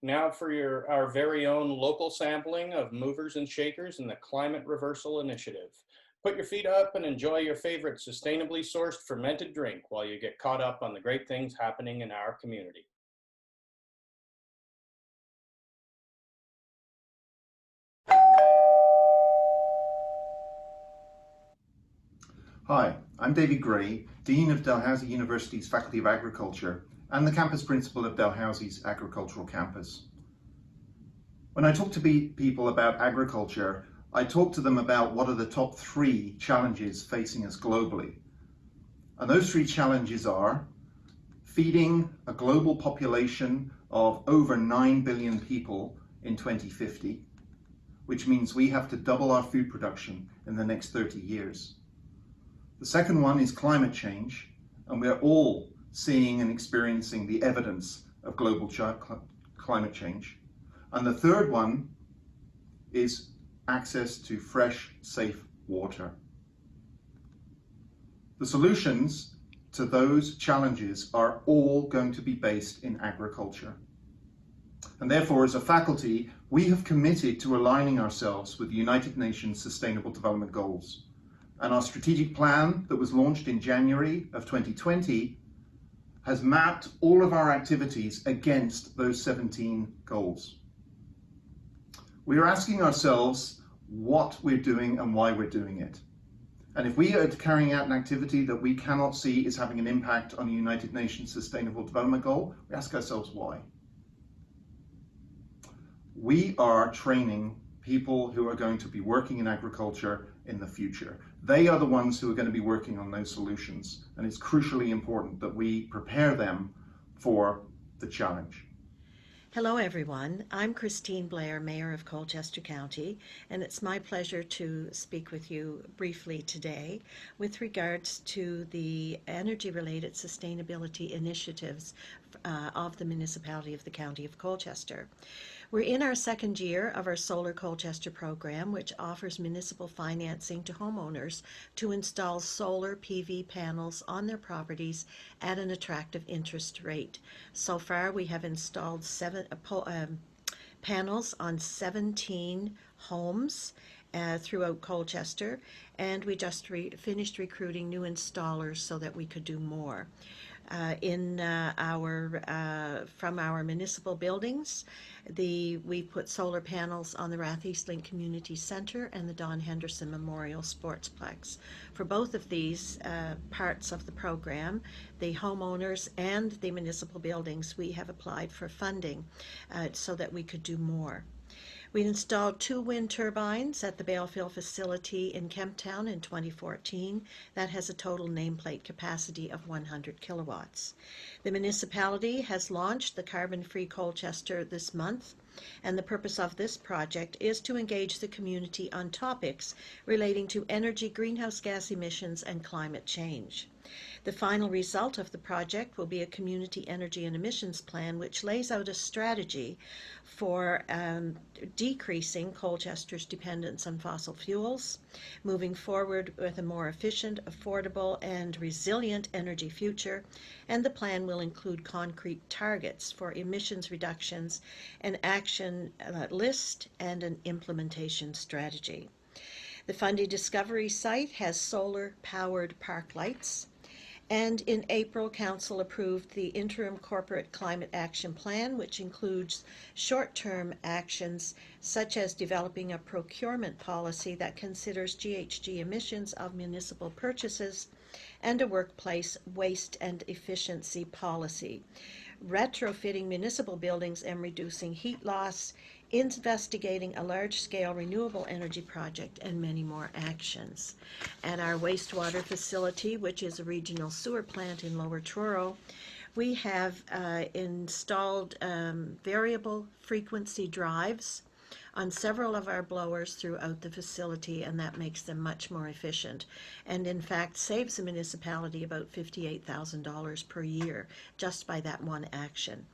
Now for our very own local sampling of movers and shakers in the Climate Reversal Initiative. Put your feet up and enjoy your favorite sustainably sourced fermented drink while you get caught up on the great things happening in our community. Hi, I'm David Gray, Dean of Dalhousie University's Faculty of Agriculture and the campus principal of Dalhousie's Agricultural Campus. When I talk to people about agriculture, I talk to them about what are the top 3 challenges facing us globally. And those 3 challenges are feeding a global population of over 9 billion people in 2050, which means we have to double our food production in the next 30 years. The second one is climate change, and we're all seeing and experiencing the evidence of global climate change. And the third one is access to fresh, safe water. The solutions to those challenges are all going to be based in agriculture. And therefore, as a faculty, we have committed to aligning ourselves with the United Nations Sustainable Development Goals. And our strategic plan that was launched in January of 2020 has mapped all of our activities against those 17 goals. We are asking ourselves what we're doing and why we're doing it. And if we are carrying out an activity that we cannot see is having an impact on the United Nations Sustainable Development Goal, we ask ourselves why. We are training people who are going to be working in agriculture in the future. They are the ones who are going to be working on those solutions, and it's crucially important that we prepare them for the challenge. Hello everyone, I'm Christine Blair, Mayor of Colchester County, and it's my pleasure to speak with you briefly today with regards to the energy-related sustainability initiatives of the municipality of the County of Colchester. We're in our second year of our Solar Colchester program, which offers municipal financing to homeowners to install solar PV panels on their properties at an attractive interest rate. So far, we have installed panels on 17 homes throughout Colchester, and we just finished recruiting new installers so that we could do more. From our municipal buildings, we put solar panels on the Rath Eastlink Community Center and the Don Henderson Memorial Sportsplex. For both of these parts of the program, the homeowners and the municipal buildings, we have applied for funding so that we could do more. We installed 2 wind turbines at the Balefield facility in Kemptown in 2014 that has a total nameplate capacity of 100 kilowatts. The municipality has launched the Carbon-Free Colchester this month, and the purpose of this project is to engage the community on topics relating to energy, greenhouse gas emissions, and climate change. The final result of the project will be a community energy and emissions plan which lays out a strategy for decreasing Colchester's dependence on fossil fuels, moving forward with a more efficient, affordable, and resilient energy future, and the plan will include concrete targets for emissions reductions, an action list, and an implementation strategy. The Fundy Discovery site has solar-powered park lights. And in April, Council approved the Interim Corporate Climate Action Plan, which includes short-term actions such as developing a procurement policy that considers GHG emissions of municipal purchases and a workplace waste and efficiency policy, retrofitting municipal buildings and reducing heat loss, investigating a large-scale renewable energy project, and many more actions. At our wastewater facility, which is a regional sewer plant in Lower Truro, we have installed variable frequency drives on several of our blowers throughout the facility, and that makes them much more efficient, and in fact saves the municipality about $58,000 per year just by that one action.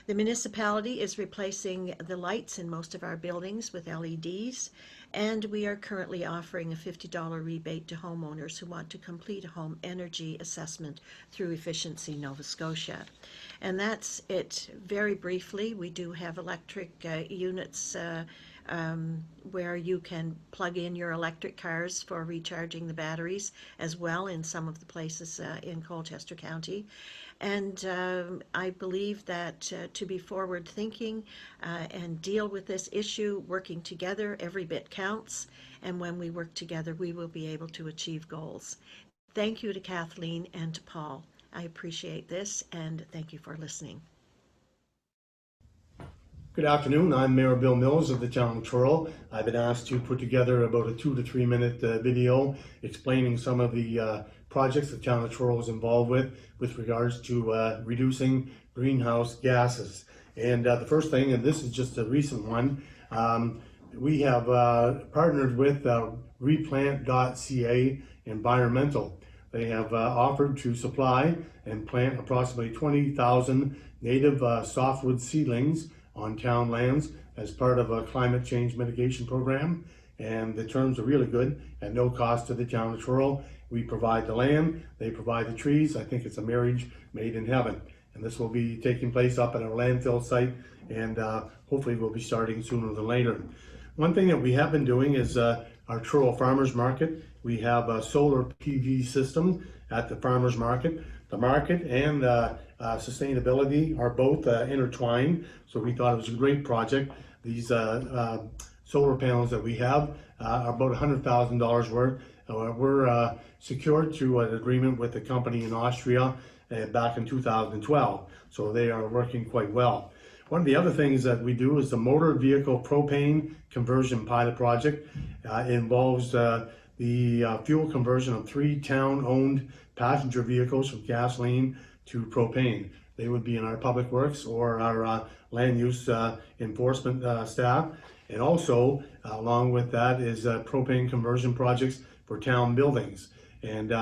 The municipality is replacing the lights in most of our buildings with LEDs, and we are currently offering a $50 rebate to homeowners who want to complete a home energy assessment through Efficiency Nova Scotia. And that's it. Very briefly, we do have electric units where you can plug in your electric cars for recharging the batteries as well in some of the places in Colchester County. And I believe that to be forward thinking and deal with this issue, working together, every bit counts. And when we work together, we will be able to achieve goals. Thank you to Kathleen and to Paul. I appreciate this, and thank you for listening. Good afternoon. I'm Mayor Bill Mills of the town of Truro. I've been asked to put together about a 2 to 3 minute video explaining some of the projects the town of Truro is involved with regards to reducing greenhouse gases. And the first thing, and this is just a recent one, we have partnered with replant.ca environmental. They have offered to supply and plant approximately 20,000 native softwood seedlings on town lands as part of a climate change mitigation program. And the terms are really good at no cost to the town of Truro. We provide the land, they provide the trees. I think it's a marriage made in heaven. And this will be taking place up at our landfill site, and hopefully we'll be starting sooner than later. One thing that we have been doing is our Truro Farmers Market. We have a solar PV system at the farmers market. The market and sustainability are both intertwined, so we thought it was a great project. These solar panels that we have are about $100,000 worth. We're secured through an agreement with a company in Austria back in 2012, so they are working quite well. One of the other things that we do is the motor vehicle propane conversion pilot project. It involves the fuel conversion of 3 town-owned passenger vehicles from gasoline to propane. They would be in our public works or our land use enforcement staff. And also, along with that is propane conversion projects for town buildings. And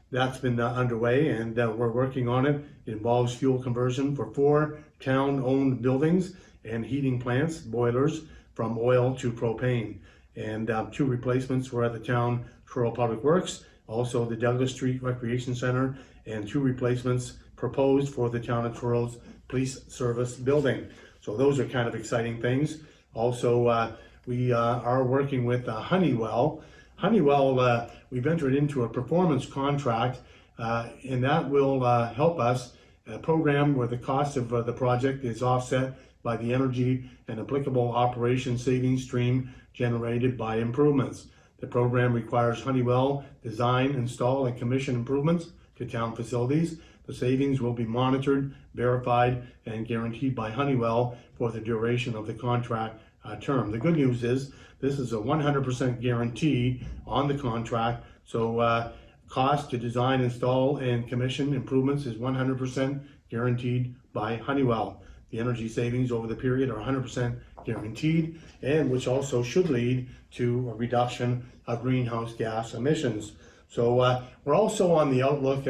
that's been underway, and we're working on it. It involves fuel conversion for 4 town-owned buildings and heating plants, boilers, from oil to propane. And 2 replacements were at the town Truro Public Works, also the Douglas Street Recreation Center, and 2 replacements proposed for the town of Truro's police service building. So those are kind of exciting things. Also, we are working with Honeywell. Honeywell, we've entered into a performance contract, and that will help us a program where the cost of the project is offset by the energy and applicable operation savings stream generated by improvements. The program requires Honeywell design, install, and commission improvements to town facilities. The savings will be monitored, verified, and guaranteed by Honeywell for the duration of the contract term. The good news is this is a 100% guarantee on the contract, so cost to design, install, and commission improvements is 100% guaranteed by Honeywell. The energy savings over the period are 100% guaranteed, and which also should lead to a reduction of greenhouse gas emissions. So we're also on the outlook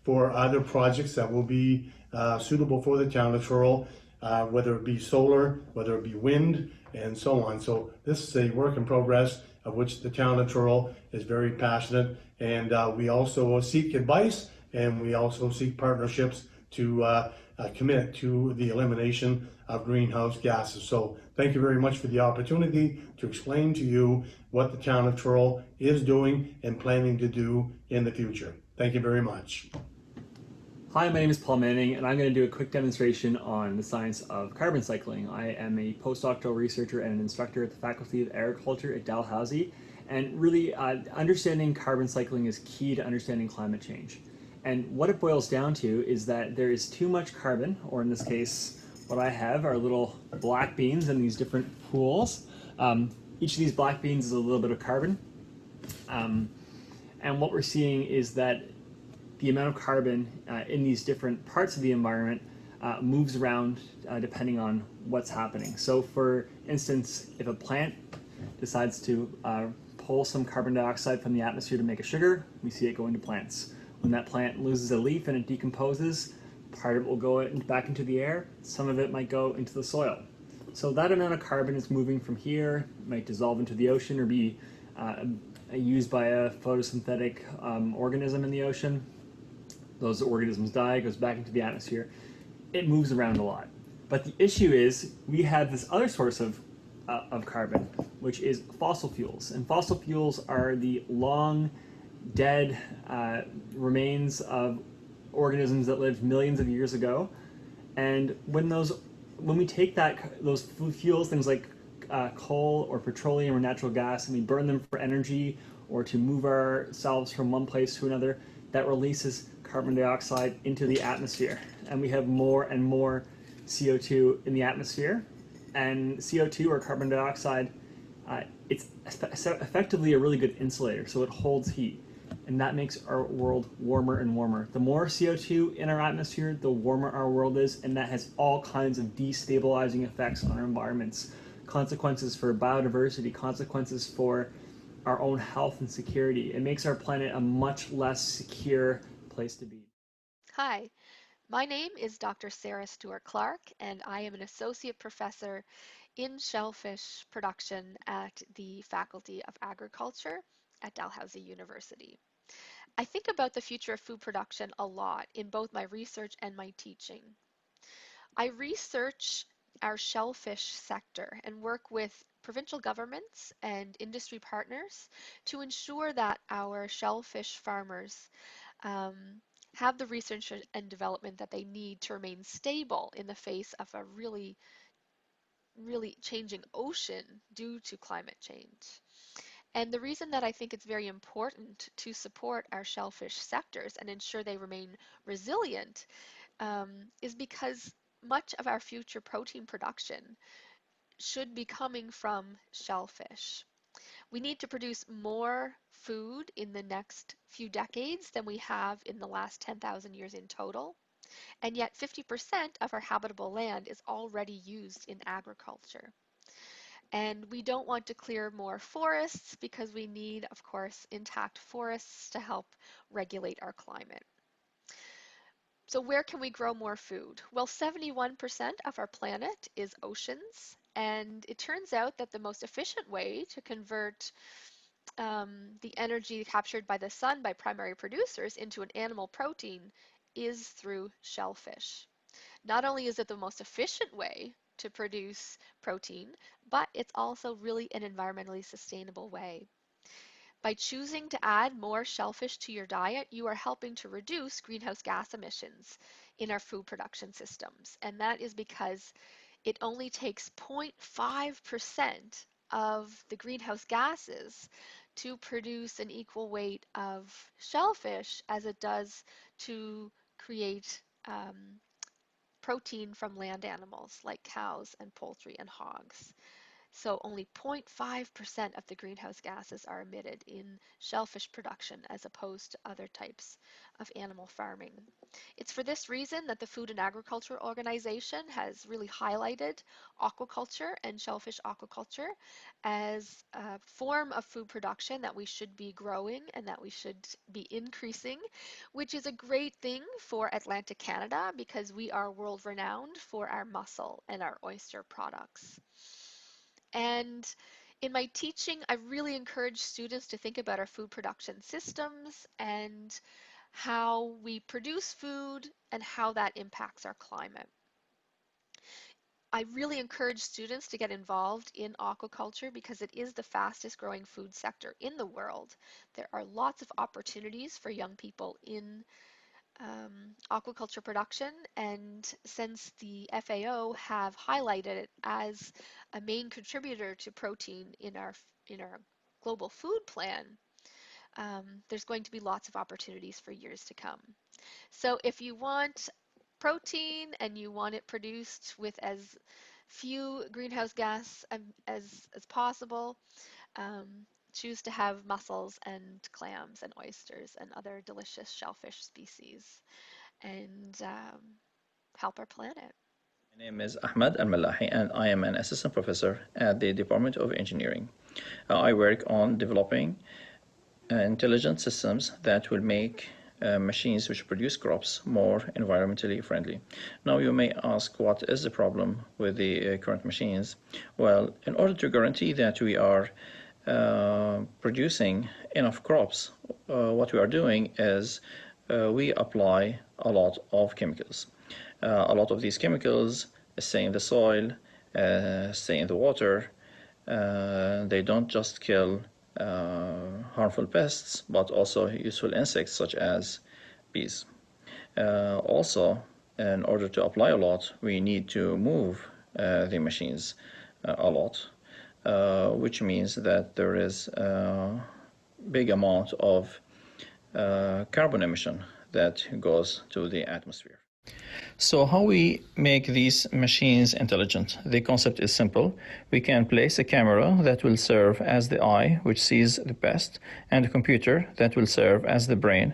for other projects that will be suitable for the town of Truro, whether it be solar, whether it be wind, and so on. So this is a work in progress of which the town of Truro is very passionate, and we also seek advice, and we also seek partnerships to commit to the elimination of greenhouse gases. So thank you very much for the opportunity to explain to you what the town of Truro is doing and planning to do in the future. Thank you very much. Hi, my name is Paul Manning, and I'm going to do a quick demonstration on the science of carbon cycling. I am a postdoctoral researcher and an instructor at the Faculty of Agriculture at Dalhousie, and really understanding carbon cycling is key to understanding climate change. And what it boils down to is that there is too much carbon, or in this case, what I have are little black beans in these different pools. Each of these black beans is a little bit of carbon. And what we're seeing is that the amount of carbon in these different parts of the environment moves around depending on what's happening. So for instance, if a plant decides to pull some carbon dioxide from the atmosphere to make a sugar, we see it go into plants. When that plant loses a leaf and it decomposes, part of it will go back into the air, some of it might go into the soil. So that amount of carbon is moving from here, might dissolve into the ocean or be used by a photosynthetic organism in the ocean. Those organisms die, goes back into the atmosphere. it moves around a lot. But the issue is we have this other source of carbon, which is fossil fuels. And fossil fuels are the long dead remains of organisms that lived millions of years ago. And when we take those fuels, things like coal or petroleum or natural gas, and we burn them for energy or to move ourselves from one place to another, that releases carbon dioxide into the atmosphere. And we have more and more CO2 in the atmosphere. And CO2 or carbon dioxide, it's effectively a really good insulator, so it holds heat. And that makes our world warmer and warmer. The more CO2 in our atmosphere, the warmer our world is, and that has all kinds of destabilizing effects on our environments. Consequences for biodiversity, consequences for our own health and security. It makes our planet a much less secure place to be. Hi, my name is Dr. Sarah Stewart Clark, and I am an Associate Professor in Shellfish Production at the Faculty of Agriculture at Dalhousie University. I think about the future of food production a lot in both my research and my teaching. I research our shellfish sector and work with provincial governments and industry partners to ensure that our shellfish farmers have the research and development that they need to remain stable in the face of a really changing ocean due to climate change. And the reason that I think it's very important to support our shellfish sectors and ensure they remain resilient is because much of our future protein production should be coming from shellfish. We need to produce more food in the next few decades than we have in the last 10,000 years in total. And yet 50% of our habitable land is already used in agriculture. And we don't want to clear more forests because we need, of course, intact forests to help regulate our climate. So where can we grow more food? Well, 71% of our planet is oceans, and it turns out that the most efficient way to convert the energy captured by the sun by primary producers into an animal protein is through shellfish. Not only is it the most efficient way to produce protein, but it's also really an environmentally sustainable way. By choosing to add more shellfish to your diet, you are helping to reduce greenhouse gas emissions in our food production systems. And that is because it only takes 0.5% of the greenhouse gases to produce an equal weight of shellfish as it does to create protein from land animals like cows and poultry and hogs. So only 0.5% of the greenhouse gases are emitted in shellfish production as opposed to other types of animal farming. It's for this reason that the Food and Agriculture Organization has really highlighted aquaculture and shellfish aquaculture as a form of food production that we should be growing and that we should be increasing, which is a great thing for Atlantic Canada because we are world renowned for our mussel and our oyster products. And in my teaching, I really encourage students to think about our food production systems and how we produce food and how that impacts our climate. I really encourage students to get involved in aquaculture because it is the fastest growing food sector in the world. There are lots of opportunities for young people in aquaculture production, and since the FAO have highlighted it as a main contributor to protein in our global food plan, there's going to be lots of opportunities for years to come. So if you want protein and you want it produced with as few greenhouse gas as possible, choose to have mussels and clams and oysters and other delicious shellfish species and help our planet. My name is Ahmed Al-Malahi and I am an assistant professor at the Department of Engineering. I work on developing intelligent systems that will make machines which produce crops more environmentally friendly. Now you may ask, what is the problem with the current machines? Well, in order to guarantee that we are producing enough crops, what we are doing is we apply a lot of chemicals. A lot of these chemicals stay in the soil, stay in the water. They don't just kill harmful pests, but also useful insects such as bees. Also, in order to apply a lot, we need to move the machines a lot, which means that there is a big amount of carbon emission that goes to the atmosphere. So how we make these machines intelligent? The concept is simple. We can place a camera that will serve as the eye, which sees the pest, and a computer that will serve as the brain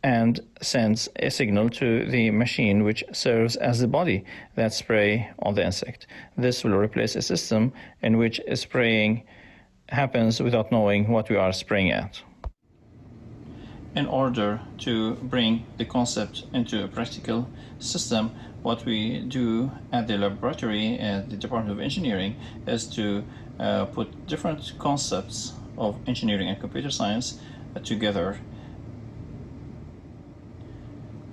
and sends a signal to the machine, which serves as the body that spray on the insect. This will replace a system in which spraying happens without knowing what we are spraying at. In order to bring the concept into a practical system, what we do at the laboratory at the Department of Engineering is to put different concepts of engineering and computer science together.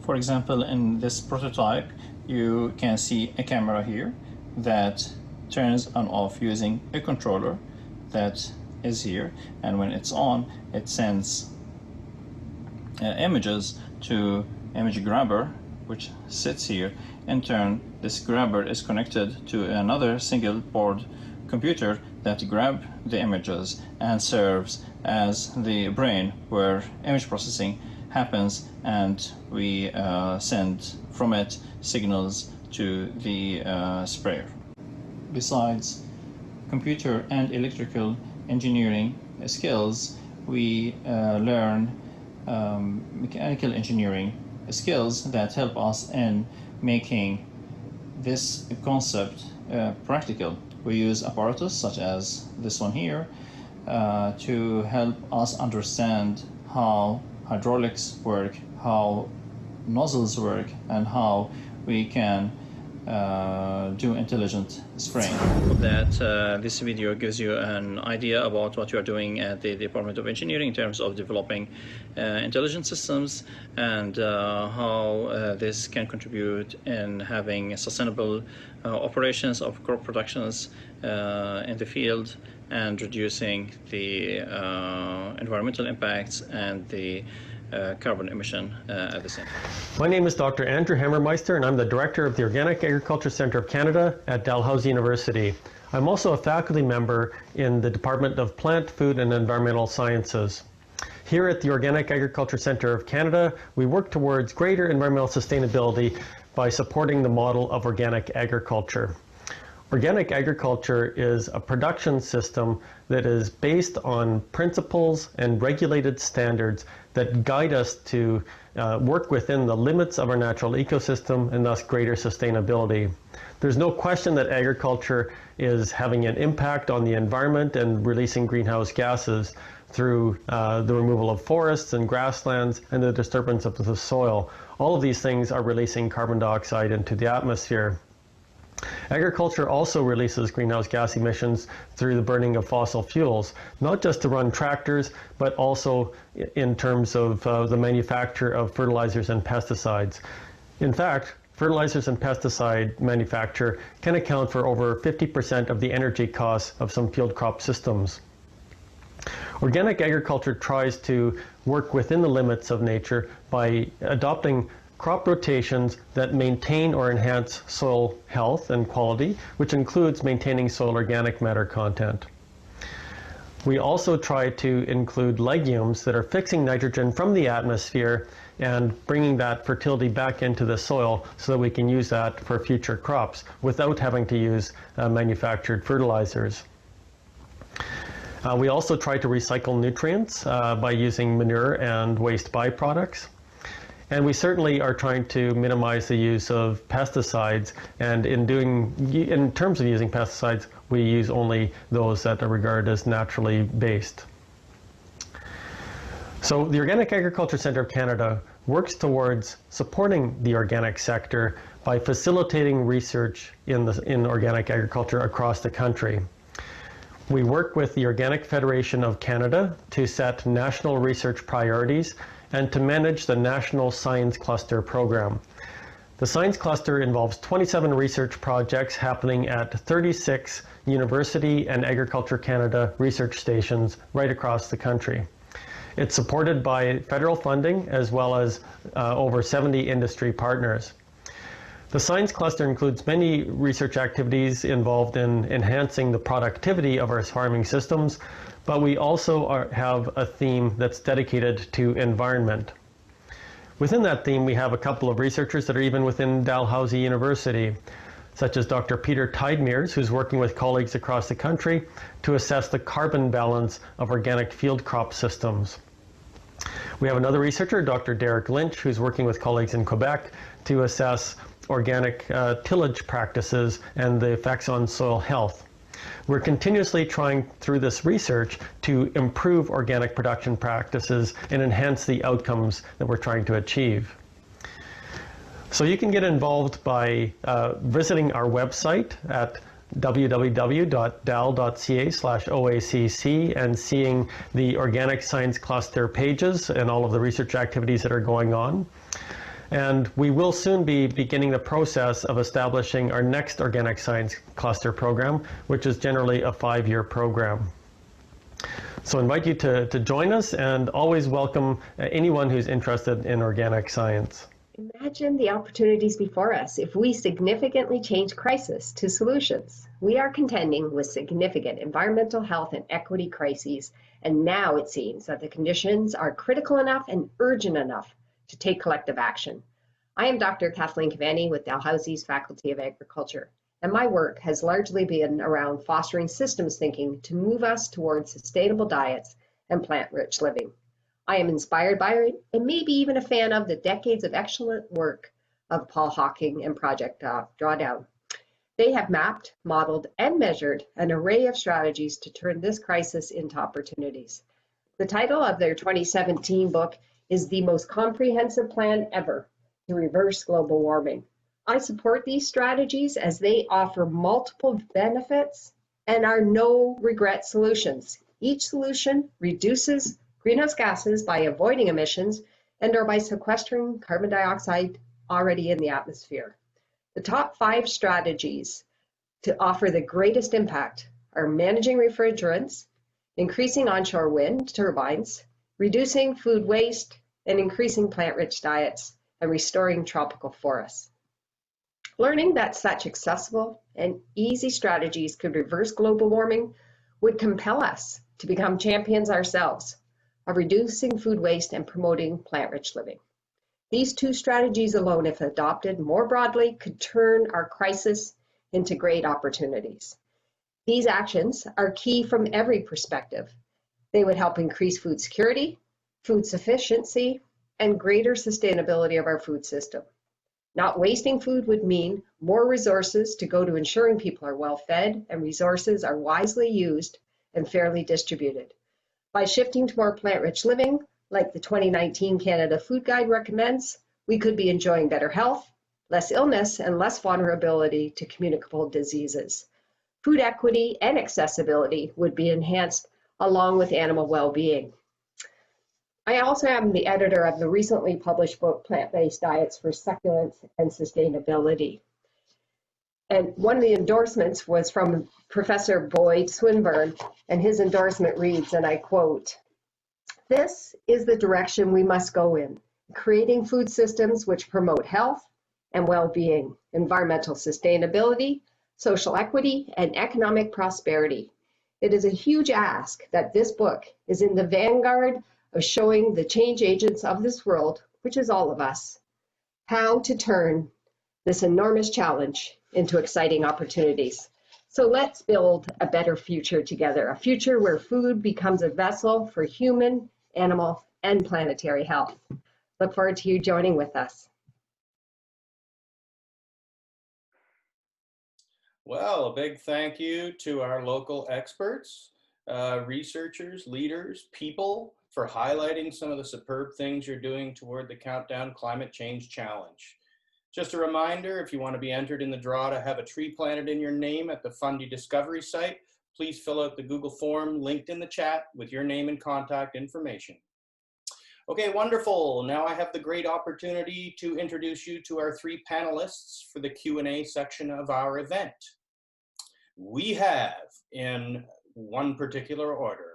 For example, in this prototype, you can see a camera here that turns on off using a controller that is here, and when it's on, it sends images to image grabber, which sits here. In turn, this grabber is connected to another single board computer that grabs the images and serves as the brain where image processing happens, and we send from it signals to the sprayer. Besides computer and electrical engineering skills, we learn mechanical engineering skills that help us in making this concept practical. We use apparatus such as this one here to help us understand how hydraulics work, how nozzles work, and how we can do intelligent spraying. That this video gives you an idea about what you are doing at the Department of Engineering in terms of developing intelligent systems and how this can contribute in having sustainable operations of crop productions in the field and reducing the environmental impacts and the carbon emission at the same time. My name is Dr. Andrew Hammermeister, and I'm the Director of the Organic Agriculture Centre of Canada at Dalhousie University. I'm also a faculty member in the Department of Plant, Food and Environmental Sciences. Here at the Organic Agriculture Centre of Canada, we work towards greater environmental sustainability by supporting the model of organic agriculture. Organic agriculture is a production system that is based on principles and regulated standards that guide us to work within the limits of our natural ecosystem and thus greater sustainability. There's no question that agriculture is having an impact on the environment and releasing greenhouse gases through the removal of forests and grasslands and the disturbance of the soil. All of these things are releasing carbon dioxide into the atmosphere. Agriculture also releases greenhouse gas emissions through the burning of fossil fuels, not just to run tractors, but also in terms of the manufacture of fertilizers and pesticides. In fact, fertilizers and pesticide manufacture can account for over 50% of the energy costs of some field crop systems. Organic agriculture tries to work within the limits of nature by adopting crop rotations that maintain or enhance soil health and quality, which includes maintaining soil organic matter content. We also try to include legumes that are fixing nitrogen from the atmosphere and bringing that fertility back into the soil so that we can use that for future crops without having to use manufactured fertilizers. We also try to recycle nutrients by using manure and waste byproducts. And we certainly are trying to minimize the use of pesticides, and in terms of using pesticides, we use only those that are regarded as naturally based. So the Organic Agriculture Centre of Canada works towards supporting the organic sector by facilitating research in organic agriculture across the country. We work with the Organic Federation of Canada to set national research priorities and to manage the National Science Cluster program. The Science Cluster involves 27 research projects happening at 36 University and Agriculture Canada research stations right across the country. It's supported by federal funding as well as over 70 industry partners. The Science Cluster includes many research activities involved in enhancing the productivity of our farming systems, but we also have a theme that's dedicated to environment. Within that theme, we have a couple of researchers that are even within Dalhousie University, such as Dr. Peter Tidemeers, who's working with colleagues across the country to assess the carbon balance of organic field crop systems. We have another researcher, Dr. Derek Lynch, who's working with colleagues in Quebec to assess organic tillage practices and the effects on soil health. We're continuously trying through this research to improve organic production practices and enhance the outcomes that we're trying to achieve. So you can get involved by visiting our website at www.dal.ca/OACC and seeing the Organic Science Cluster pages and all of the research activities that are going on. And we will soon be beginning the process of establishing our next Organic Science Cluster program, which is generally a 5-year program. So I invite you to join us, and always welcome anyone who's interested in organic science. Imagine the opportunities before us if we significantly change crisis to solutions. We are contending with significant environmental health and equity crises, and now it seems that the conditions are critical enough and urgent enough to take collective action. I am Dr. Kathleen Kevany with Dalhousie's Faculty of Agriculture, and my work has largely been around fostering systems thinking to move us towards sustainable diets and plant-rich living. I am inspired by and maybe even a fan of the decades of excellent work of Paul Hawking and Project Drawdown. They have mapped, modeled, and measured an array of strategies to turn this crisis into opportunities. The title of their 2017 book is The Most Comprehensive Plan Ever to Reverse Global Warming. I support these strategies as they offer multiple benefits and are no-regret solutions. Each solution reduces greenhouse gases by avoiding emissions and/or by sequestering carbon dioxide already in the atmosphere. The top 5 strategies to offer the greatest impact are managing refrigerants, increasing onshore wind turbines, reducing food waste, and increasing plant-rich diets, and restoring tropical forests. Learning that such accessible and easy strategies could reverse global warming would compel us to become champions ourselves of reducing food waste and promoting plant-rich living. These 2 strategies alone, if adopted more broadly, could turn our crisis into great opportunities. These actions are key from every perspective. They would help increase food security, food sufficiency, and greater sustainability of our food system. Not wasting food would mean more resources to go to ensuring people are well fed and resources are wisely used and fairly distributed. By shifting to more plant-rich living, like the 2019 Canada Food Guide recommends, we could be enjoying better health, less illness, and less vulnerability to communicable diseases. Food equity and accessibility would be enhanced along with animal well-being. I also am the editor of the recently published book, Plant-Based Diets for Succulence and Sustainability. And one of the endorsements was from Professor Boyd Swinburne, and his endorsement reads, and I quote, "This is the direction we must go in, creating food systems which promote health and well-being, environmental sustainability, social equity, and economic prosperity. It is a huge ask that this book is in the vanguard of showing the change agents of this world, which is all of us, how to turn this enormous challenge into exciting opportunities. So let's build a better future together, a future where food becomes a vessel for human, animal, and planetary health." Look forward to you joining with us. Well, a big thank you to our local experts, researchers, leaders, people, for highlighting some of the superb things you're doing toward the Countdown Climate Change Challenge. Just a reminder, if you want to be entered in the draw to have a tree planted in your name at the Fundy Discovery site, please fill out the Google form linked in the chat with your name and contact information. Okay, wonderful. Now I have the great opportunity to introduce you to our three panelists for the Q&A section of our event. We have, in one particular order,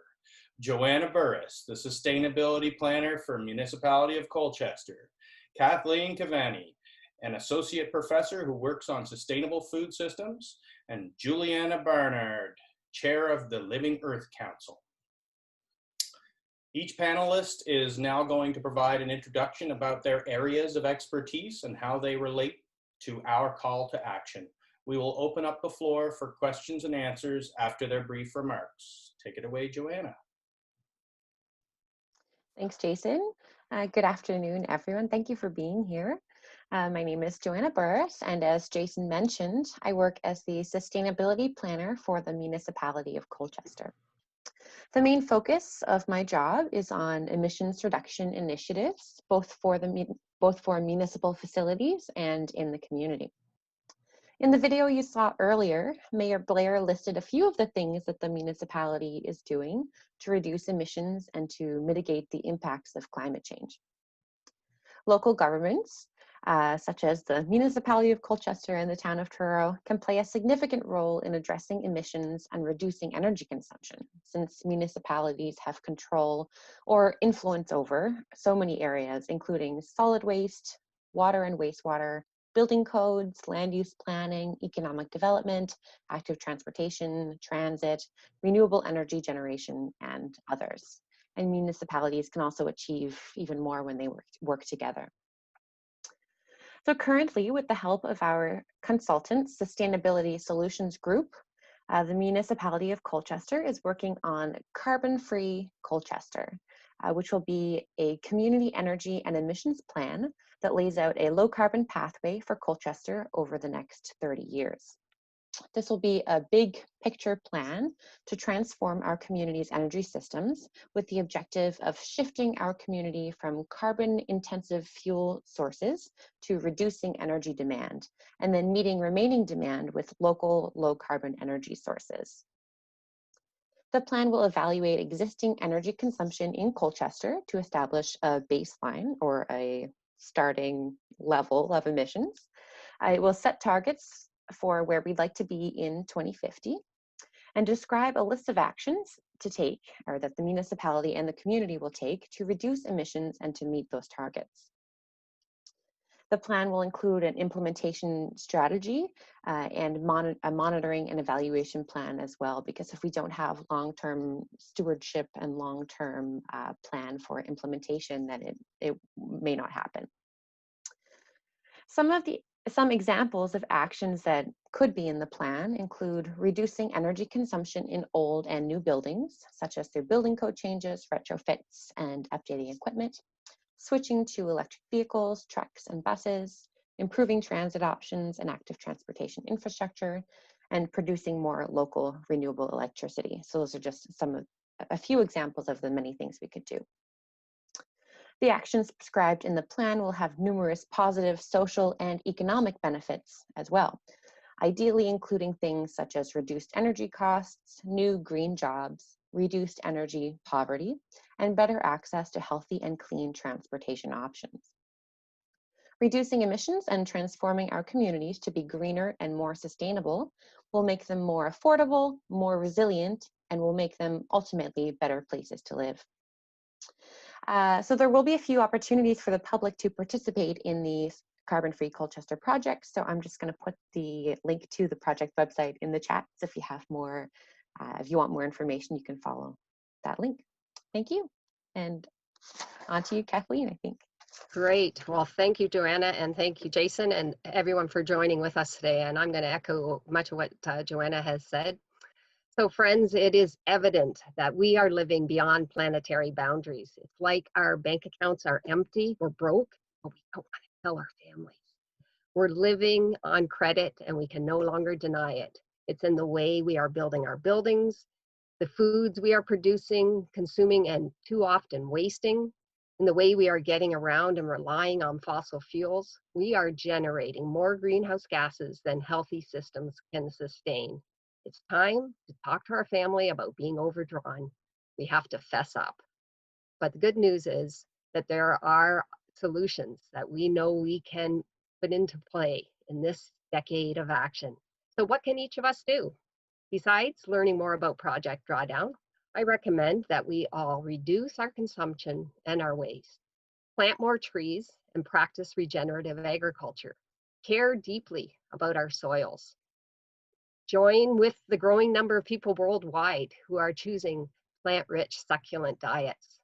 Julianna Barnard, the Sustainability Planner for Municipality of Colchester, Kathleen Kevany, an Associate Professor who works on sustainable food systems, and Julianna Barnard, Chair of the Living Earth Council. Each panelist is now going to provide an introduction about their areas of expertise and how they relate to our call to action. We will open up the floor for questions and answers after their brief remarks. Take it away, Julianna. Thanks, Jason. Good afternoon, everyone. Thank you for being here. My name is Julianna Barnard, and as Jason mentioned, I work as the Sustainability Planner for the Municipality of Colchester. The main focus of my job is on emissions reduction initiatives, both for municipal facilities and in the community. In the video you saw earlier, Mayor Blair listed a few of the things that the municipality is doing to reduce emissions and to mitigate the impacts of climate change. Local governments, such as the Municipality of Colchester and the Town of Truro, can play a significant role in addressing emissions and reducing energy consumption, since municipalities have control or influence over so many areas, including solid waste, water and wastewater, building codes, land use planning, economic development, active transportation, transit, renewable energy generation, and others. And municipalities can also achieve even more when they work together. So currently, with the help of our consultant, Sustainability Solutions Group, the Municipality of Colchester is working on Carbon-Free Colchester, which will be a community energy and emissions plan that lays out a low-carbon pathway for Colchester over the next 30 years. This will be a big picture plan to transform our community's energy systems with the objective of shifting our community from carbon-intensive fuel sources to reducing energy demand, and then meeting remaining demand with local low-carbon energy sources. The plan will evaluate existing energy consumption in Colchester to establish a baseline or a starting level of emissions. It will set targets for where we'd like to be in 2050 and describe a list of actions to take, or that the municipality and the community will take to reduce emissions and to meet those targets. The plan will include an implementation strategy and a monitoring and evaluation plan as well, because if we don't have long-term stewardship and long-term plan for implementation, then it may not happen. Some examples of actions that could be in the plan include reducing energy consumption in old and new buildings, such as through building code changes, retrofits, and updating equipment, switching to electric vehicles, trucks, and buses, improving transit options and active transportation infrastructure, and producing more local renewable electricity. So those are just a few examples of the many things we could do. The actions prescribed in the plan will have numerous positive social and economic benefits as well, ideally including things such as reduced energy costs, new green jobs, reduced energy poverty, and better access to healthy and clean transportation options. Reducing emissions and transforming our communities to be greener and more sustainable will make them more affordable, more resilient, and will make them ultimately better places to live. So there will be a few opportunities for the public to participate in the Carbon-Free Colchester project. So I'm just going to put the link to the project website in the chat. So if you have more, if you want more information, you can follow that link. Thank you. And on to you, Kathleen, I think. Great. Well, thank you, Joanna, and thank you, Jason, and everyone for joining with us today. And I'm going to echo much of what Joanna has said. So friends, it is evident that we are living beyond planetary boundaries. It's like our bank accounts are empty, we're broke, but we don't want to tell our families. We're living on credit and we can no longer deny it. It's in the way we are building our buildings, the foods we are producing, consuming, and too often wasting, in the way we are getting around and relying on fossil fuels. We are generating more greenhouse gases than healthy systems can sustain. It's time to talk to our family about being overdrawn. We have to fess up. But the good news is that there are solutions that we know we can put into play in this decade of action. So what can each of us do? Besides learning more about Project Drawdown, I recommend that we all reduce our consumption and our waste, plant more trees, and practice regenerative agriculture. Care deeply about our soils. Join with the growing number of people worldwide who are choosing plant-rich, succulent diets.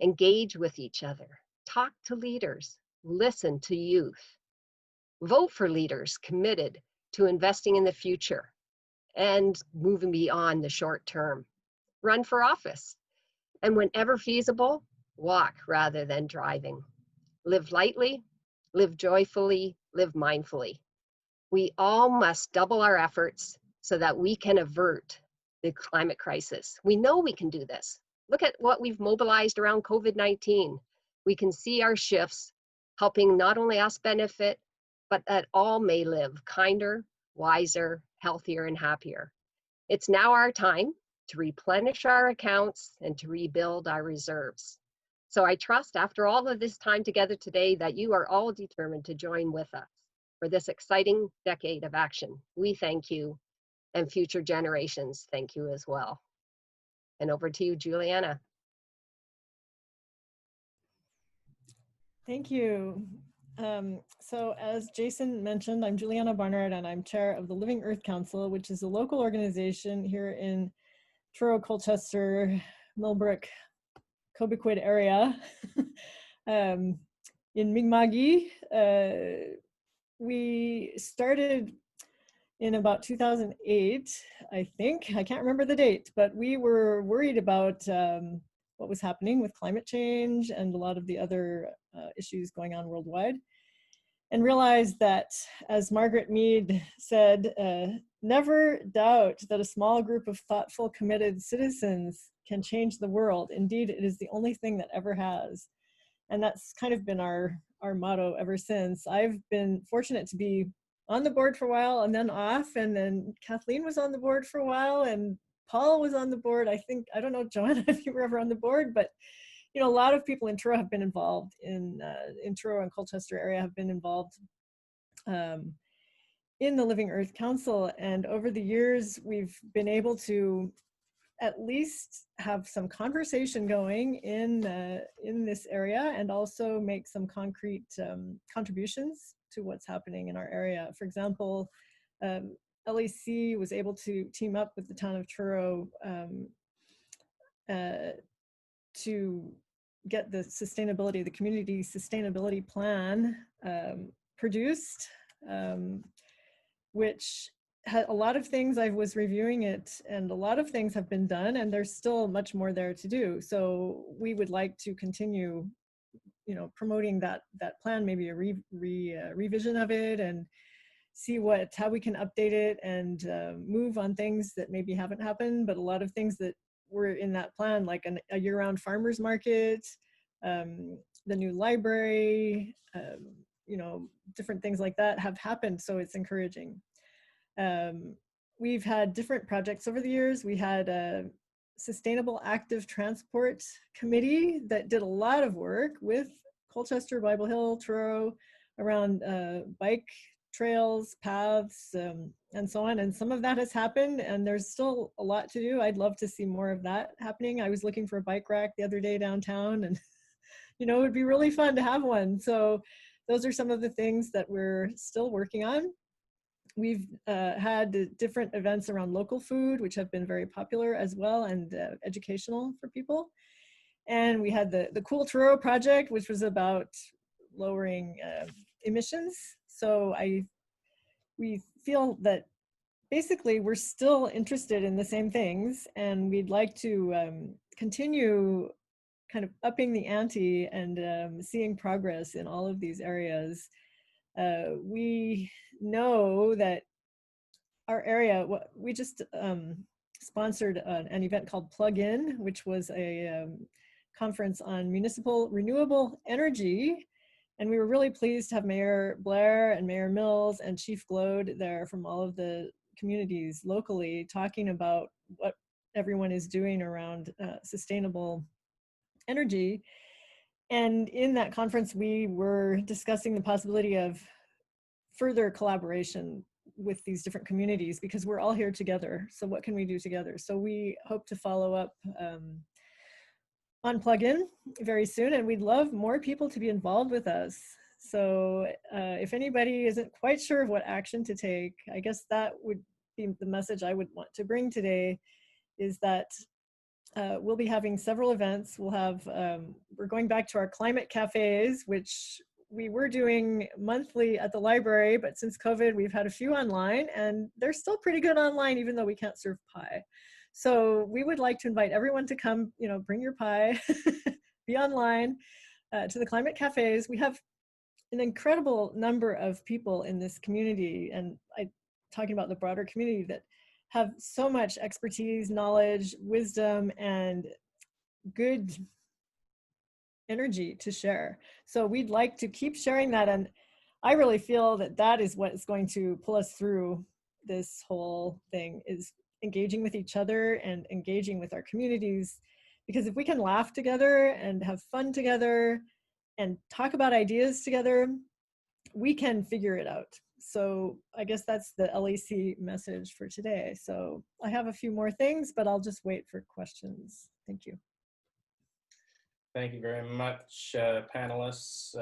Engage with each other. Talk to leaders. Listen to youth. Vote for leaders committed to investing in the future and moving beyond the short term. Run for office. And whenever feasible, walk rather than driving. Live lightly, live joyfully, live mindfully. We all must double our efforts so that we can avert the climate crisis. We know we can do this. Look at what we've mobilized around COVID-19. We can see our shifts helping not only us benefit, but that all may live kinder, wiser, healthier, and happier. It's now our time to replenish our accounts and to rebuild our reserves. So I trust after all of this time together today that you are all determined to join with us for this exciting decade of action. We thank you, and future generations thank you as well. And over to you, Julianna. Thank you. So as Jason mentioned, I'm Julianna Barnard, and I'm chair of the Living Earth Council, which is a local organization here in Truro, Colchester, Millbrook, Cobequid area. In Mi'kma'ki, we started in about 2008, I think. I can't remember the date, but we were worried about what was happening with climate change and a lot of the other issues going on worldwide, and realized that, as Margaret Mead said, never doubt that a small group of thoughtful, committed citizens can change the world. Indeed, it is the only thing that ever has. And that's kind of been our motto ever since. I've been fortunate to be on the board for a while and then off, and then Kathleen was on the board for a while, and Paul was on the board. I don't know, Joanna, if you were ever on the board, but you know, a lot of people in Truro have been involved in Truro and Colchester area have been involved in the Living Earth Council. And over the years, we've been able to at least have some conversation going in this area, and also make some concrete contributions to what's happening in our area. For example, LEC was able to team up with the town of Truro to get the community sustainability plan produced, which had a lot of things. I was reviewing it, and a lot of things have been done, and there's still much more there to do. So we would like to continue, you know, promoting that plan, maybe a revision of it, and see how we can update it and move on things that maybe haven't happened, but a lot of things that were in that plan, like a year-round farmers market, the new library, you know, different things like that have happened, so it's encouraging. We've had different projects over the years. We had a Sustainable Active Transport Committee that did a lot of work with Colchester, Bible Hill, Truro, around bike trails, paths, and so on. And some of that has happened, and there's still a lot to do. I'd love to see more of that happening. I was looking for a bike rack the other day downtown, and you know, it would be really fun to have one. So those are some of the things that we're still working on. We've had different events around local food, which have been very popular as well, and educational for people. And we had the Cool Truro project, which was about lowering emissions. So we feel that basically we're still interested in the same things, and we'd like to continue kind of upping the ante and seeing progress in all of these areas. We know that our area, we just sponsored an event called Plug In, which was a conference on municipal renewable energy. And we were really pleased to have Mayor Blair and Mayor Mills and Chief Glode there from all of the communities locally, talking about what everyone is doing around sustainable energy. And in that conference, we were discussing the possibility of further collaboration with these different communities, because we're all here together. So what can we do together? So we hope to follow up on Plugin very soon, and we'd love more people to be involved with us. So if anybody isn't quite sure of what action to take, I guess that would be the message I would want to bring today, is that we'll be having several events. We'll have, we're going back to our climate cafes, which we were doing monthly at the library, but since COVID, we've had a few online, and they're still pretty good online, even though we can't serve pie. So we would like to invite everyone to come, you know, bring your pie, be online to the climate cafes. We have an incredible number of people in this community, and talking about the broader community, that have so much expertise, knowledge, wisdom, and good energy to share. So we'd like to keep sharing that, and I really feel that that is what is going to pull us through this whole thing, is engaging with each other and engaging with our communities. Because if we can laugh together and have fun together and talk about ideas together, we can figure it out. So I guess that's the LEC message for today. So I have a few more things, but I'll just wait for questions. Thank you. Thank you very much, panelists.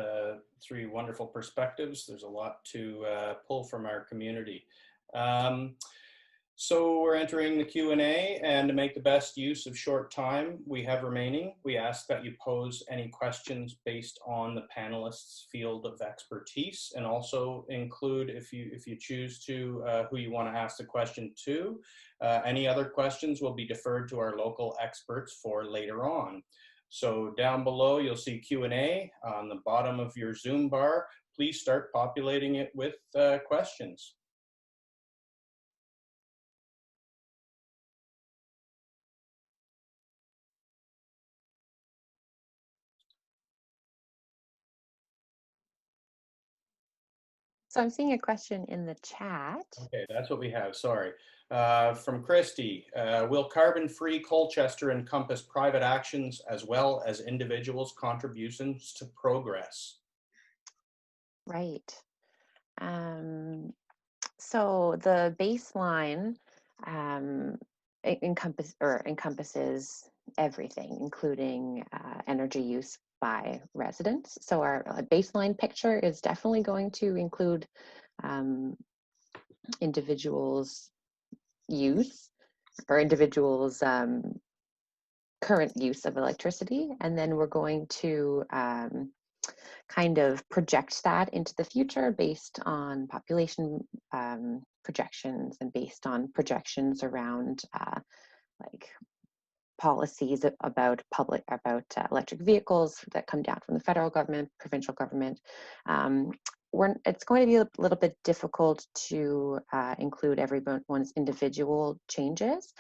3 wonderful perspectives. There's a lot to pull from our community. So we're entering the Q&A, and to make the best use of short time we have remaining, we ask that you pose any questions based on the panelists' field of expertise, and also include, if you choose to, who you want to ask the question to. Any other questions will be deferred to our local experts for later on. So down below, you'll see Q&A on the bottom of your Zoom bar. Please start populating it with questions. So I'm seeing a question in the chat. Okay, that's what we have, sorry. From Christy, will carbon-free Colchester encompass private actions as well as individuals' contributions to progress? Right. So the baseline encompasses everything, including energy use by residents. So our baseline picture is definitely going to include individuals' use, or individuals' current use of electricity, and then we're going to kind of project that into the future based on population projections, and based on projections around like policies about electric vehicles that come down from the federal government, provincial government. It's going to be a little bit difficult to include everyone's individual changes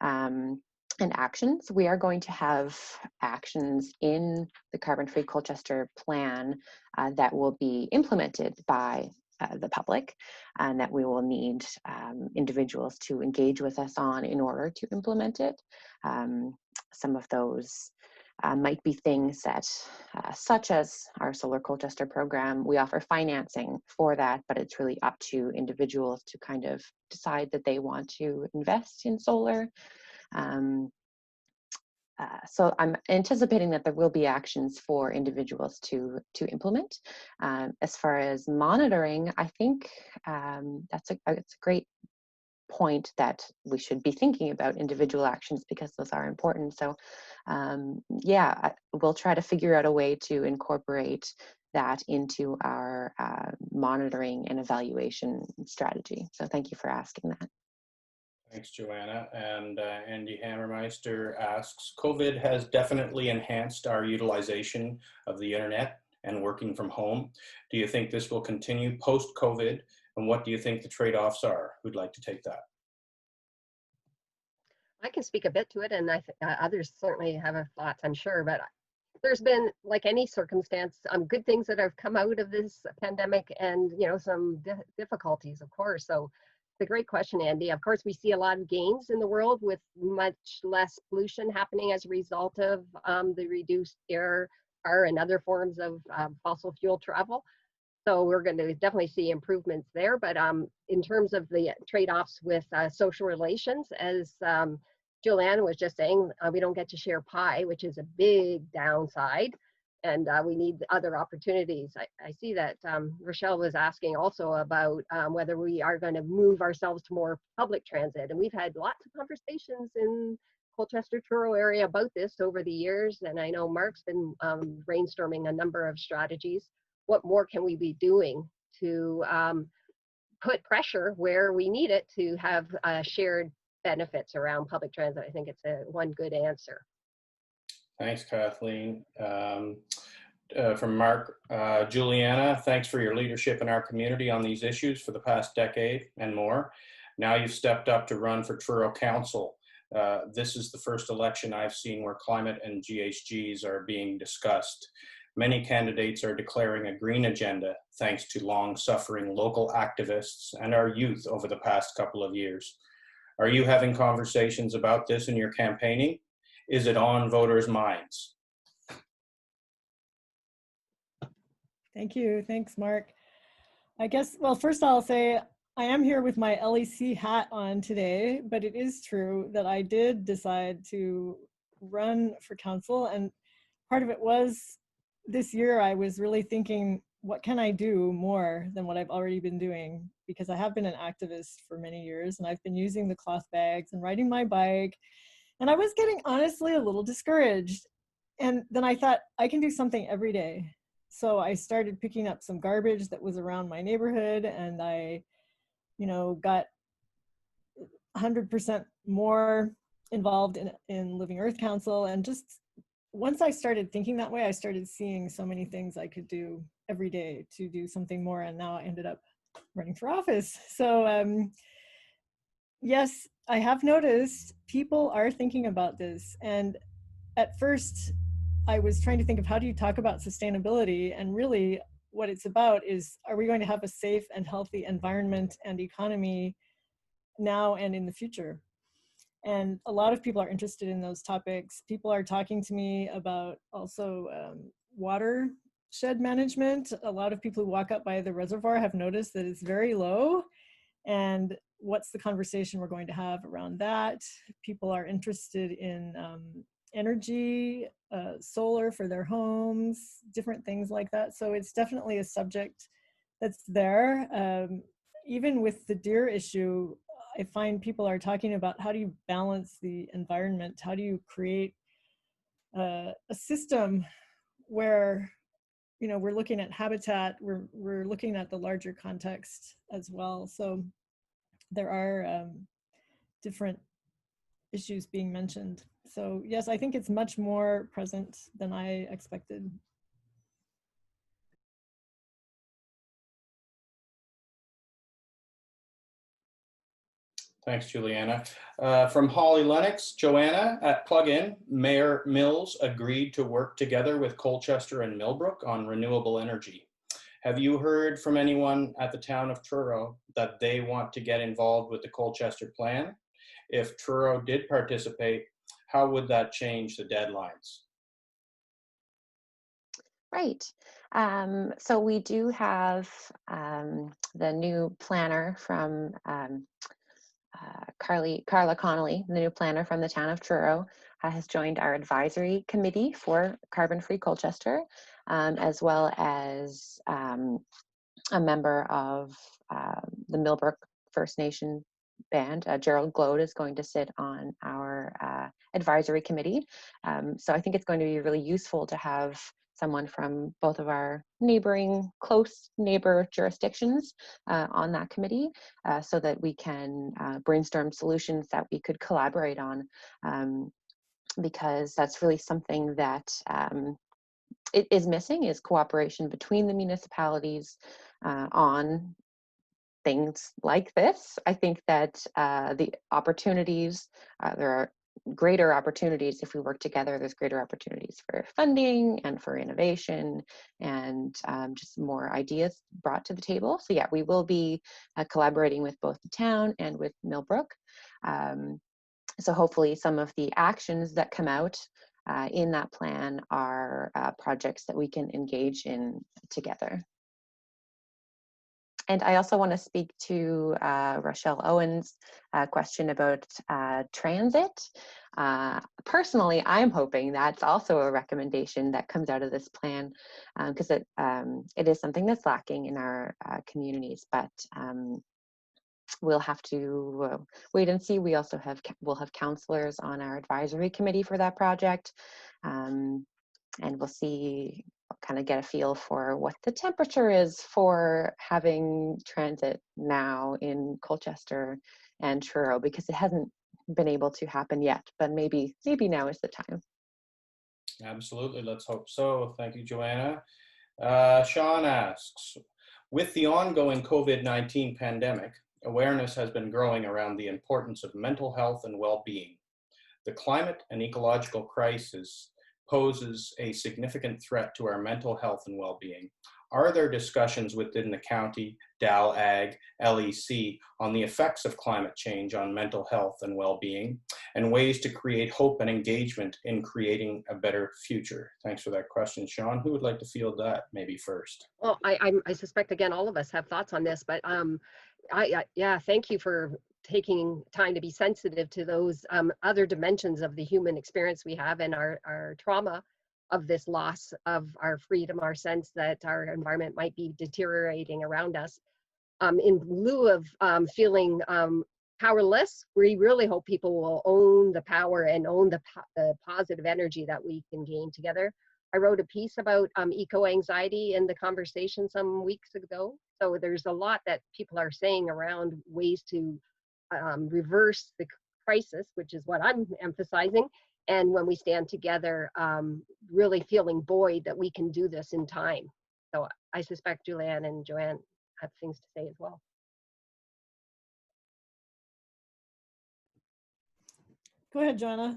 and actions. We are going to have actions in the Carbon-Free Colchester plan that will be implemented by the public, and that we will need individuals to engage with us on in order to implement it. Some of those might be things that, such as our Solar Colchester program, we offer financing for that, but it's really up to individuals to kind of decide that they want to invest in solar. So I'm anticipating that there will be actions for individuals to implement. As far as monitoring, I think it's a great point that we should be thinking about individual actions, because those are important. So yeah, we'll try to figure out a way to incorporate that into our monitoring and evaluation strategy. So thank you for asking that. Thanks, Joanna. And Andy Hammermeister asks, COVID has definitely enhanced our utilization of the internet and working from home. Do you think this will continue post-COVID? And what do you think the trade-offs are? Who'd like to take that? I can speak a bit to it, and others certainly have thoughts, I'm sure, but there's been, like any circumstance, good things that have come out of this pandemic, and some difficulties, of course. So it's a great question, Andy. Of course, we see a lot of gains in the world with much less pollution happening as a result of the reduced air car and other forms of fossil fuel travel. So we're going to definitely see improvements there. But in terms of the trade-offs with social relations, as Julianna was just saying, we don't get to share pie, which is a big downside. And we need other opportunities. I see that Rochelle was asking also about whether we are going to move ourselves to more public transit. And we've had lots of conversations in Colchester-Truro area about this over the years. And I know Mark's been brainstorming a number of strategies. What more can we be doing to put pressure where we need it to have shared benefits around public transit? I think it's one good answer. Thanks, Kathleen. From Mark, Julianna, thanks for your leadership in our community on these issues for the past decade and more. Now you've stepped up to run for Truro Council. This is the first election I've seen where climate and GHGs are being discussed. Many candidates are declaring a green agenda thanks to long-suffering local activists and our youth over the past couple of years. Are you having conversations about this in your campaigning? Is it on voters' minds? Thank you. Thanks, Mark. I guess, well, first I'll say I am here with my LEC hat on today, but it is true that I did decide to run for council. And part of it was this year I was really thinking, what can I do more than what I've already been doing? Because I have been an activist for many years and I've been using the cloth bags and riding my bike. And I was getting honestly a little discouraged. And then I thought I can do something every day. So I started picking up some garbage that was around my neighborhood, and I, got 100% more involved in Living Earth Council. And just once I started thinking that way, I started seeing so many things I could do every day to do something more. And now I ended up running for office. So yes, I have noticed people are thinking about this. And at first, I was trying to think of how do you talk about sustainability, and really what it's about is, are we going to have a safe and healthy environment and economy now and in the future? And a lot of people are interested in those topics. People are talking to me about also watershed management. A lot of people who walk up by the reservoir have noticed that it's very low, and what's the conversation we're going to have around that? People are interested in energy, solar for their homes, different things like that. So it's definitely a subject that's there. Even with the deer issue, I find people are talking about how do you balance the environment? How do you create a system where, we're looking at habitat, we're looking at the larger context as well. So there are different issues being mentioned. So yes, I think it's much more present than I expected. Thanks, Julianna. From Holly Lennox, Joanna, at Plug-in, Mayor Mills agreed to work together with Colchester and Millbrook on renewable energy. Have you heard from anyone at the town of Truro that they want to get involved with the Colchester plan? If Truro did participate, how would that change the deadlines? Right. So we do have the new planner from Carla Connolly, the new planner from the town of Truro, has joined our advisory committee for Carbon-Free Colchester, as well as a member of the Millbrook First Nation band. Gerald Glode is going to sit on our advisory committee. So I think it's going to be really useful to have someone from both of our close neighbor jurisdictions on that committee, so that we can brainstorm solutions that we could collaborate on, because that's really something that it is missing, is cooperation between the municipalities on things like this. I think that the opportunities, there are greater opportunities if we work together. There's greater opportunities for funding and for innovation, and just more ideas brought to the table. So yeah, we will be collaborating with both the town and with Millbrook. So hopefully some of the actions that come out in that plan are projects that we can engage in together. And I also want to speak to Rochelle Owen's question about transit. Personally, I'm hoping that's also a recommendation that comes out of this plan, because it is something that's lacking in our communities, but we'll have to wait and see. We'll have counselors on our advisory committee for that project, and we'll see, kind of get a feel for what the temperature is for having transit now in Colchester and Truro, because it hasn't been able to happen yet, but maybe now is the time. Absolutely, let's hope so. Thank you, Joanna. Sean asks, with the ongoing COVID-19 pandemic, awareness has been growing around the importance of mental health and well-being. The climate and ecological crisis poses a significant threat to our mental health and well-being. Are there discussions within the county, DAL Ag, LEC on the effects of climate change on mental health and well-being, and ways to create hope and engagement in creating a better future? Thanks for that question, Sean. Who would like to field that maybe first? Well, I suspect, again, all of us have thoughts on this, but yeah, thank you for taking time to be sensitive to those other dimensions of the human experience we have, and our trauma of this loss of our freedom, our sense that our environment might be deteriorating around us. In lieu of feeling powerless, we really hope people will own the power and own the positive energy that we can gain together. I wrote a piece about eco-anxiety in The Conversation some weeks ago. So there's a lot that people are saying around ways to reverse the crisis, which is what I'm emphasizing. And when we stand together, really feeling buoyed that we can do this in time. So I suspect Julianne and Joanne have things to say as well. Go ahead, Joanna.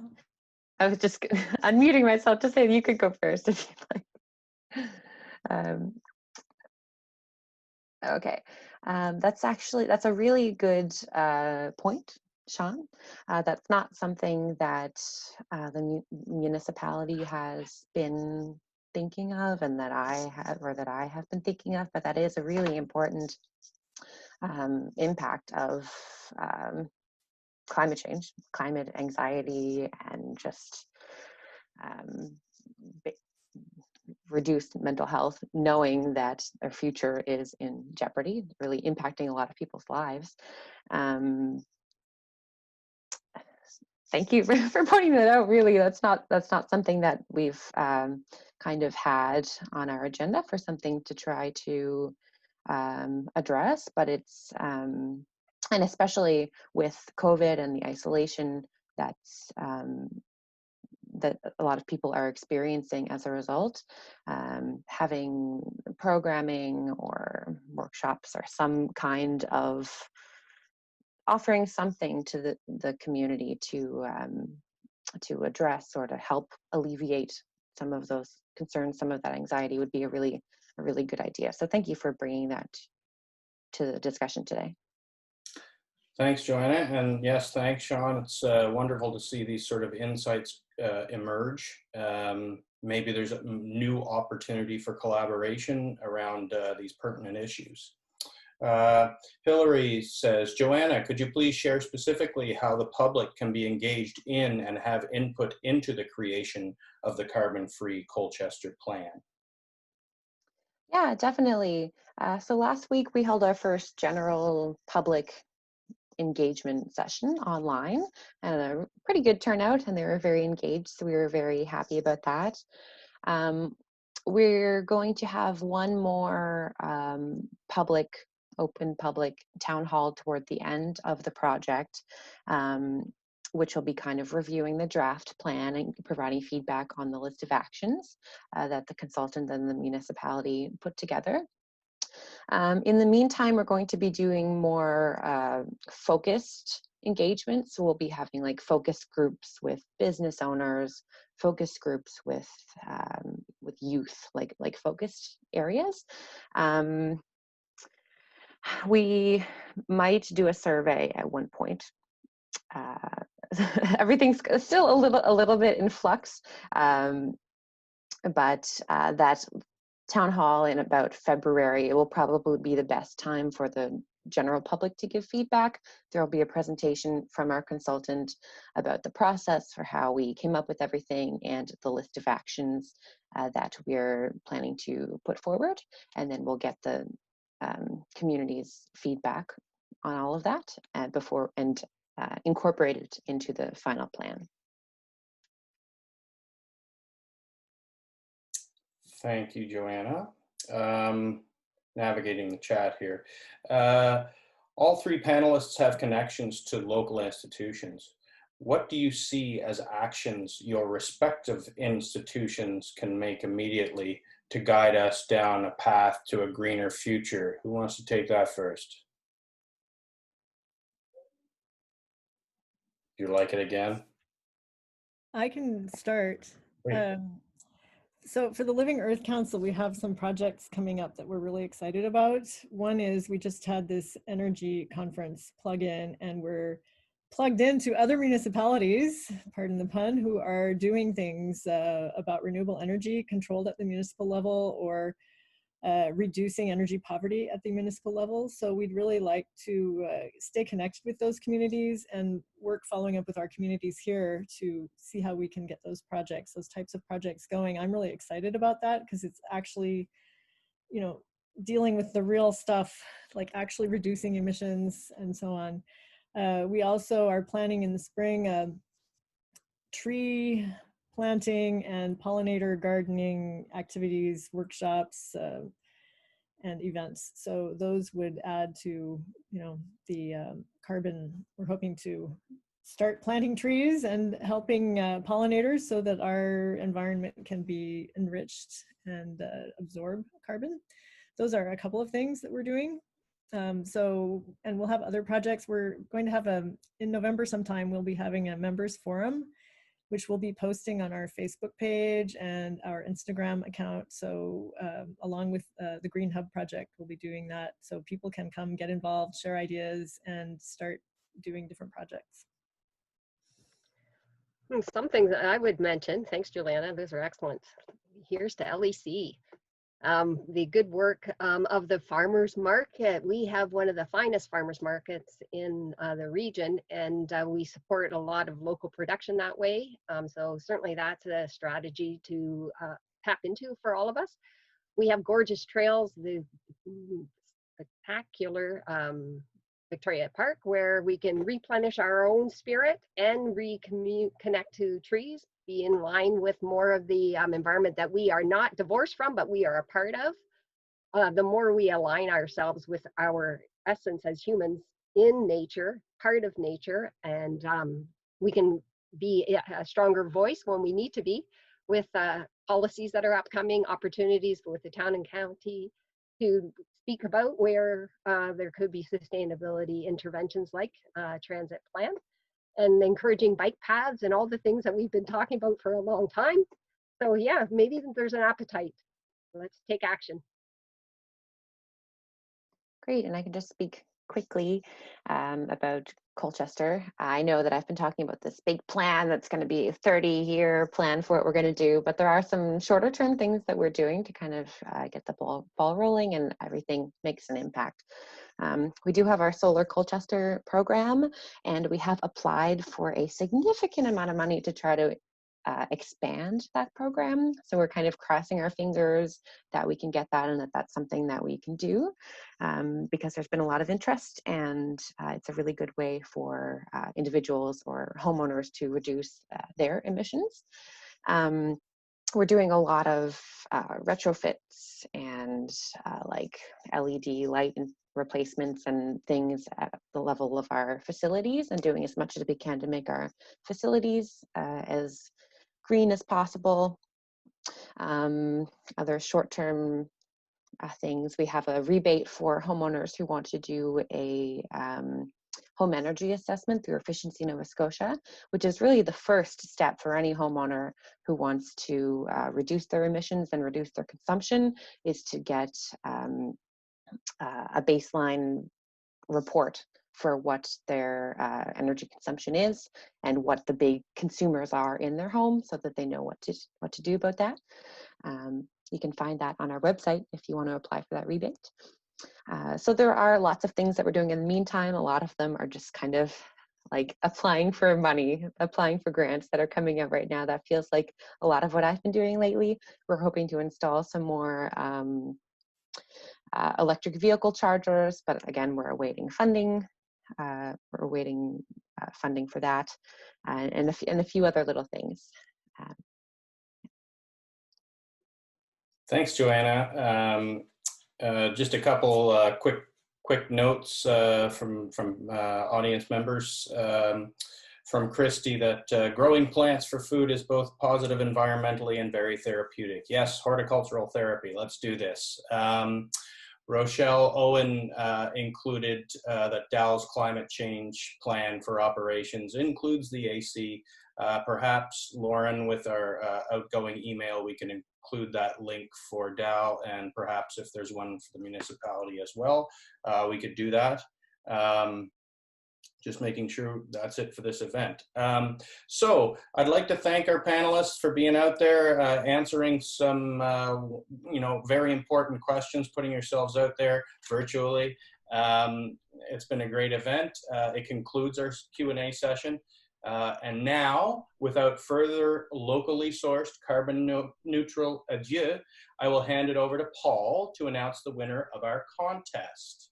I was just unmuting myself to say you could go first if you'd like. Okay, that's a really good point, Sean. That's not something that the municipality has been thinking of, and that I have been thinking of, but that is a really important impact of climate change, climate anxiety, and just reduced mental health, knowing that their future is in jeopardy, really impacting a lot of people's lives. Thank you for pointing that out. Really, that's not something that we've kind of had on our agenda for something to try to address, but it's and especially with COVID and the isolation that's that a lot of people are experiencing as a result, having programming or workshops or some kind of offering something to the community to address or to help alleviate some of those concerns, some of that anxiety would be a really good idea. So thank you for bringing that to the discussion today. Thanks, Joanna. And yes, thanks, Sean. It's wonderful to see these sort of insights emerge. Maybe there's a new opportunity for collaboration around these pertinent issues. Hillary says, Joanna, could you please share specifically how the public can be engaged in and have input into the creation of the carbon-free Colchester plan? Yeah, definitely. So last week we held our first general public engagement session online, and a pretty good turnout, and they were very engaged, so we were very happy about that. We're going to have one more open public town hall toward the end of the project, which will be kind of reviewing the draft plan and providing feedback on the list of actions that the consultant and the municipality put together. In the meantime, we're going to be doing more focused engagement. So we'll be having like focus groups with business owners, focus groups with youth, like focused areas. We might do a survey at one point. everything's still a little bit in flux, but that town hall in about February, it will probably be the best time for the general public to give feedback. There will be a presentation from our consultant about the process for how we came up with everything and the list of actions that we're planning to put forward. And then we'll get the community's feedback on all of that before and incorporate it into the final plan. Thank you, Joanna. Navigating the chat here. All three panelists have connections to local institutions. What do you see as actions your respective institutions can make immediately to guide us down a path to a greener future? Who wants to take that first? Do you like it again? I can start. So for the Living Earth Council, we have some projects coming up that we're really excited about. One is we just had this energy conference plug-in, and we're plugged into other municipalities, pardon the pun, who are doing things about renewable energy controlled at the municipal level, or reducing energy poverty at the municipal level. So we'd really like to stay connected with those communities and work following up with our communities here to see how we can get those projects, those types of projects going. I'm really excited about that because it's actually, you know, dealing with the real stuff, like actually reducing emissions and so on. We also are planning in the spring tree planting and pollinator gardening activities, workshops, and events. So those would add to, you know, the carbon. We're hoping to start planting trees and helping pollinators so that our environment can be enriched and absorb carbon. Those are a couple of things that we're doing. And we'll have other projects. We're going to have in November sometime, we'll be having a members forum, which we'll be posting on our Facebook page and our Instagram account. So along with the Green Hub project, we'll be doing that. So people can come get involved, share ideas, and start doing different projects. Some things that I would mention, thanks Juliana, those are excellent. Here's to LEC. The good work of the farmers market. We have one of the finest farmers markets in the region, and we support a lot of local production that way. So certainly that's a strategy to tap into for all of us. We have gorgeous trails, the spectacular Victoria Park, where we can replenish our own spirit and reconnect to trees, be in line with more of the environment that we are not divorced from, but we are a part of. The more we align ourselves with our essence as humans in nature, part of nature, and we can be a stronger voice when we need to be with policies that are upcoming, opportunities with the town and county to speak about where there could be sustainability interventions like transit plan, and encouraging bike paths and all the things that we've been talking about for a long time. So yeah, maybe there's an appetite. Let's take action. Great, and I can just speak quickly about Colchester. I know that I've been talking about this big plan that's going to be a 30-year plan for what we're going to do, but there are some shorter term things that we're doing to kind of get the ball rolling, and everything makes an impact. We do have our Solar Colchester program, and we have applied for a significant amount of money to try to expand that program. So we're kind of crossing our fingers that we can get that, and that's something that we can do because there's been a lot of interest, and it's a really good way for individuals or homeowners to reduce their emissions. We're doing a lot of retrofits and like LED light and replacements and things at the level of our facilities, and doing as much as we can to make our facilities as green as possible. Other short-term things, we have a rebate for homeowners who want to do a home energy assessment through Efficiency Nova Scotia, which is really the first step for any homeowner who wants to reduce their emissions and reduce their consumption, is to get a baseline report for what their energy consumption is and what the big consumers are in their home, so that they know what to do about that. You can find that on our website if you want to apply for that rebate. So there are lots of things that we're doing in the meantime. A lot of them are just kind of like applying for money, applying for grants that are coming out right now. That feels like a lot of what I've been doing lately. We're hoping to install some more electric vehicle chargers, but again, we're awaiting funding. We're awaiting funding for that, and a few other little things. Thanks, Joanna. Just a couple quick notes from audience members. From Christy, that growing plants for food is both positive environmentally and very therapeutic. Yes, horticultural therapy, let's do this. Rochelle Owen included that Dow's climate change plan for operations includes the AC. Perhaps, Lauren, with our outgoing email, we can include that link for Dow, and perhaps if there's one for the municipality as well, we could do that. Just making sure that's it for this event. So I'd like to thank our panelists for being out there, answering some very important questions, putting yourselves out there virtually. It's been a great event. It concludes our Q&A session. And now, without further locally sourced carbon neutral adieu, I will hand it over to Paul to announce the winner of our contest.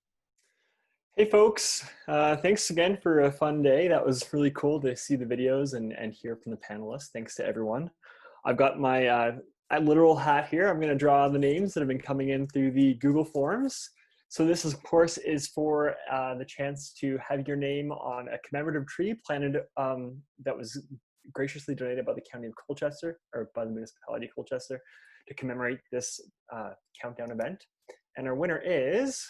Hey folks, thanks again for a fun day. That was really cool to see the videos and hear from the panelists. Thanks to everyone. I've got my literal hat here. I'm gonna draw the names that have been coming in through the Google Forms. So this, of course, is for the chance to have your name on a commemorative tree planted that was graciously donated by the County of Colchester, or by the Municipality of Colchester, to commemorate this countdown event. And our winner is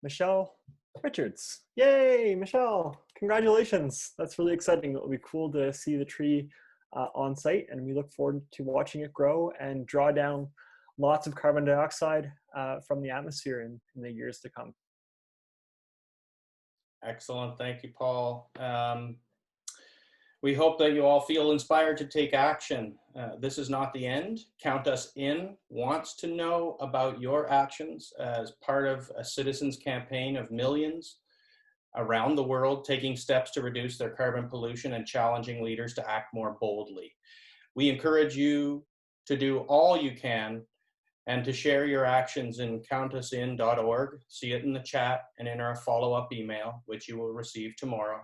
Michelle Richards. Yay, Michelle, congratulations. That's really exciting. It'll be cool to see the tree on site, and we look forward to watching it grow and draw down lots of carbon dioxide from the atmosphere in the years to come. Excellent, thank you, Paul. We hope that you all feel inspired to take action. This is not the end. Count Us In wants to know about your actions as part of a citizens' campaign of millions around the world taking steps to reduce their carbon pollution and challenging leaders to act more boldly. We encourage you to do all you can and to share your actions in countusin.org. See it in the chat and in our follow-up email, which you will receive tomorrow.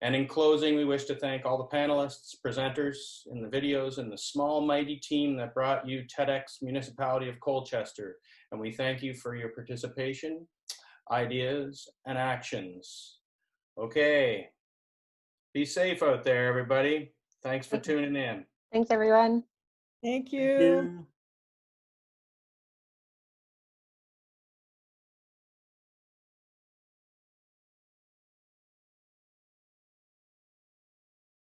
And in closing, we wish to thank all the panelists, presenters in the videos, and the small, mighty team that brought you TEDx Municipality of Colchester. And we thank you for your participation, ideas, and actions. Okay, be safe out there, everybody. Thanks for tuning in. Thanks, everyone. Thank you. Thank you.